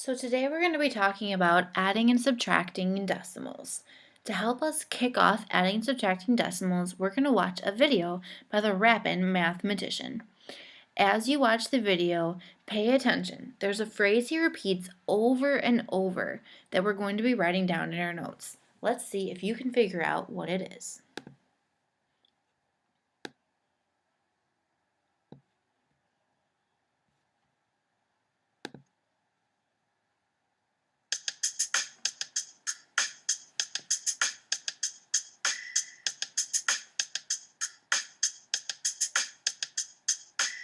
So today we're going to be talking about adding and subtracting decimals. To help us kick off adding and subtracting decimals, we're going to watch a video by the Rapid Mathematician. As you watch the video, pay attention. There's a phrase he repeats over and over that we're going to be writing down in our notes. Let's see if you can figure out what it is.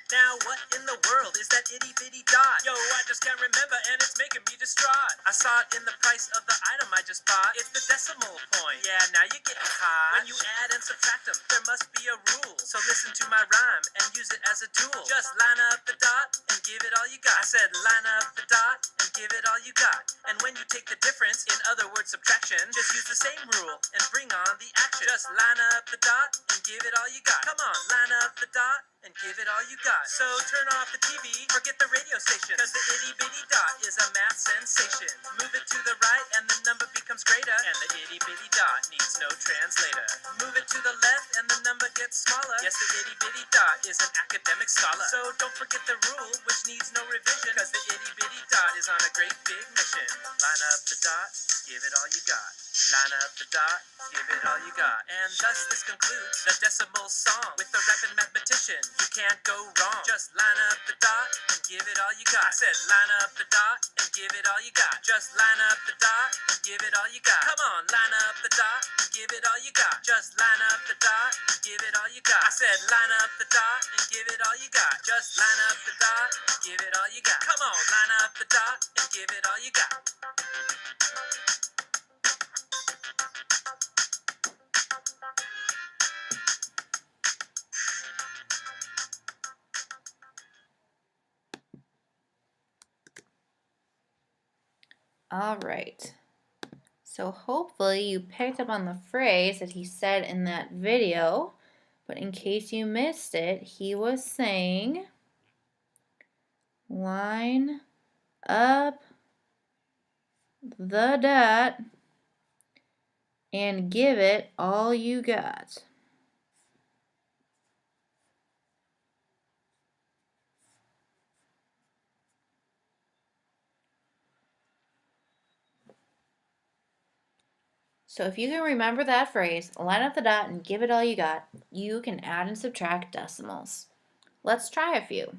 Now what in the world is that itty bitty dot? Yo, I just can't remember and it's making me distraught. I saw it in the price of the item I just bought. It's the decimal point. Yeah, now you're getting caught. When you add and subtract them, there must be a rule. So listen to my rhyme and use it as a tool. Just line up the dot and give it all you got. I said line up the dot and give it all you got. And when you take the difference, in other words subtraction, just use the same rule and bring on the action. Just line up the dot and give it all you got. Come on, line up the dot and give it all you got. So turn off the TV, forget the radio station, cause the itty bitty dot is a math sensation. Move it to the right and the number becomes greater, and the itty bitty dot needs no translator. Move it to the left and the number gets smaller. Yes, the itty bitty dot is an academic scholar. So don't forget the rule, which needs no revision, cause the itty bitty dot is on a great big mission. Line up the dot, give it all you got. Line up the dot, give it all you got. And thus this concludes the decimal song with the Rapid Mathematician. You can't go wrong. Just line up the dot and give it all you got. I said line up the dot and give it all you got. Just line up the dot and give it all you got. Come on, line up the dot and give it all you got. Just line up the dot and give it all you got. I said line up the dot and give it all you got. Just line up the dot and give it all you got. Come on, line up the dot and give it all you got. All right. So hopefully you picked up on the phrase that he said in that video, but in case you missed it, he was saying, line up the dot and give it all you got. So if you can remember that phrase, line up the dot and give it all you got, you can add and subtract decimals. Let's try a few.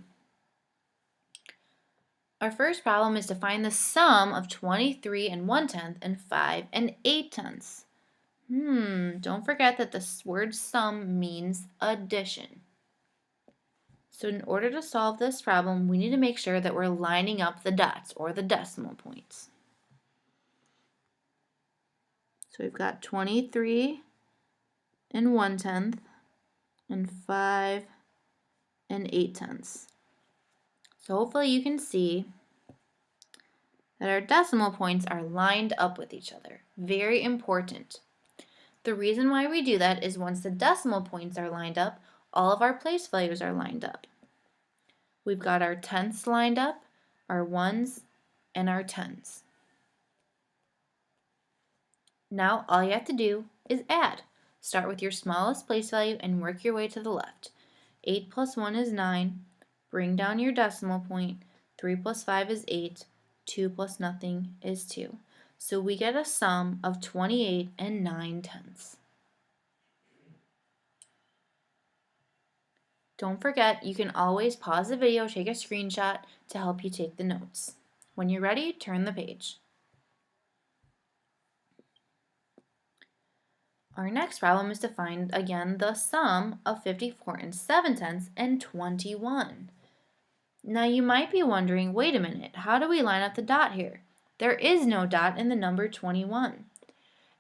Our first problem is to find the sum of 23 and 1/10 and 5 and 8/10. Don't forget that the word sum means addition. So in order to solve this problem, we need to make sure that we're lining up the dots or the decimal points. So we've got 23 and 1/10 and 5 and 8/10. So hopefully you can see that our decimal points are lined up with each other. Very important. The reason why we do that is once the decimal points are lined up, all of our place values are lined up. We've got our tenths lined up, our ones, and our tens. Now all you have to do is add. Start with your smallest place value and work your way to the left. 8 plus 1 is 9. Bring down your decimal point. 3 plus 5 is 8. 2 plus nothing is 2. So we get a sum of 28 and 9/10. Don't forget, you can always pause the video, take a screenshot to help you take the notes. When you're ready, turn the page. Our next problem is to find, again, the sum of 54 and 7/10 and 21. Now you might be wondering, wait a minute, how do we line up the dot here? There is no dot in the number 21.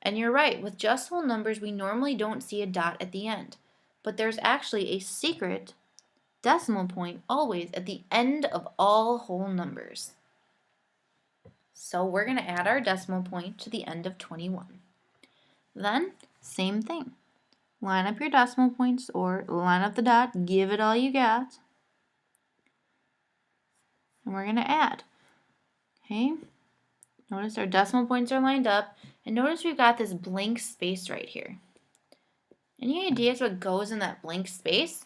And you're right, with just whole numbers, we normally don't see a dot at the end. But there's actually a secret decimal point always at the end of all whole numbers. So we're going to add our decimal point to the end of 21. Then, same thing. Line up your decimal points or line up the dot, give it all you got. And we're going to add. Okay, notice our decimal points are lined up, and notice we've got this blank space right here. Any ideas what goes in that blank space?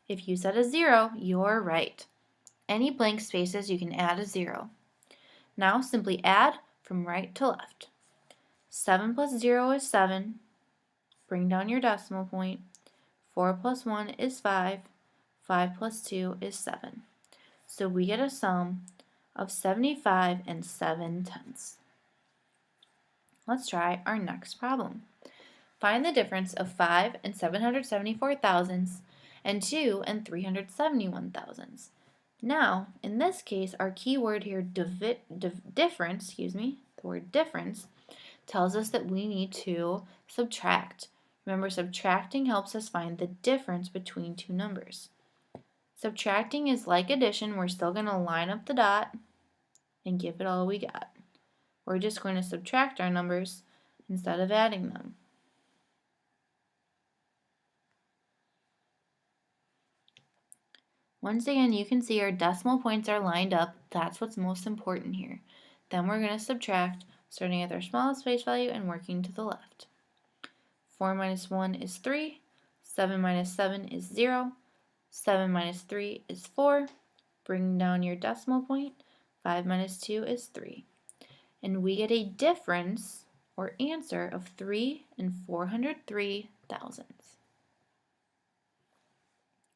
If you said a 0, you're right. Any blank spaces, you can add a 0. Now simply add from right to left. 7 plus 0 is 7. Bring down your decimal point. 4 plus 1 is 5. 5 plus 2 is 7. So we get a sum of 75 and 7/10. Let's try our next problem. Find the difference of 5 and 774 thousandths and 2 and 371 thousandths. Now, in this case, our key word here, difference, the word difference, tells us that we need to subtract. Remember, subtracting helps us find the difference between two numbers. Subtracting is like addition. We're still going to line up the dot and give it all we got. We're just going to subtract our numbers instead of adding them. Once again, you can see our decimal points are lined up. That's what's most important here. Then we're going to subtract, starting at our smallest base value and working to the left. 4 minus 1 is 3. 7 minus 7 is 0. 7 minus 3 is 4. Bring down your decimal point. 5 minus 2 is 3. And we get a difference, or answer, of 3 and 403 thousandths.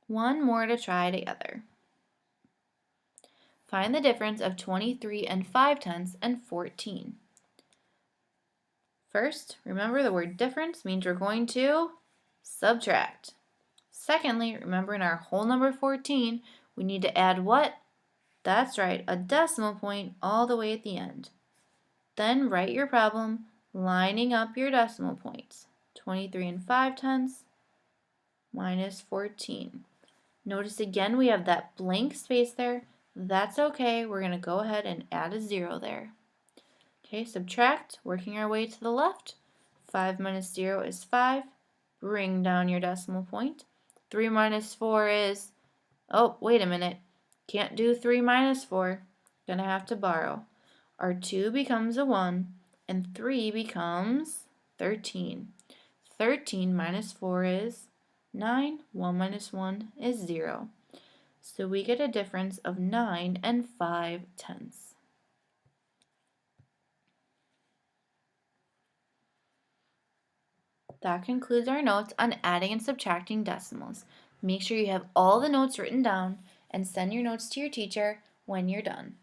One more to try together. Find the difference of 23 and 5/10 and 14. First, remember the word difference means we're going to subtract. Secondly, remember in our whole number 14, we need to add what? That's right, a decimal point all the way at the end. Then write your problem lining up your decimal points. 23 and 5/10 minus 14. Notice again we have that blank space there. That's okay. We're going to go ahead and add a 0 there. Okay, subtract, working our way to the left. 5 minus 0 is 5. Bring down your decimal point. 3 minus 4 is, oh, wait a minute. Can't do 3 minus 4. Gonna have to borrow. Our 2 becomes a 1, and 3 becomes 13. 13 minus 4 is 9. 1 minus 1 is 0. So we get a difference of 9 and 5/10. That concludes our notes on adding and subtracting decimals. Make sure you have all the notes written down and send your notes to your teacher when you're done.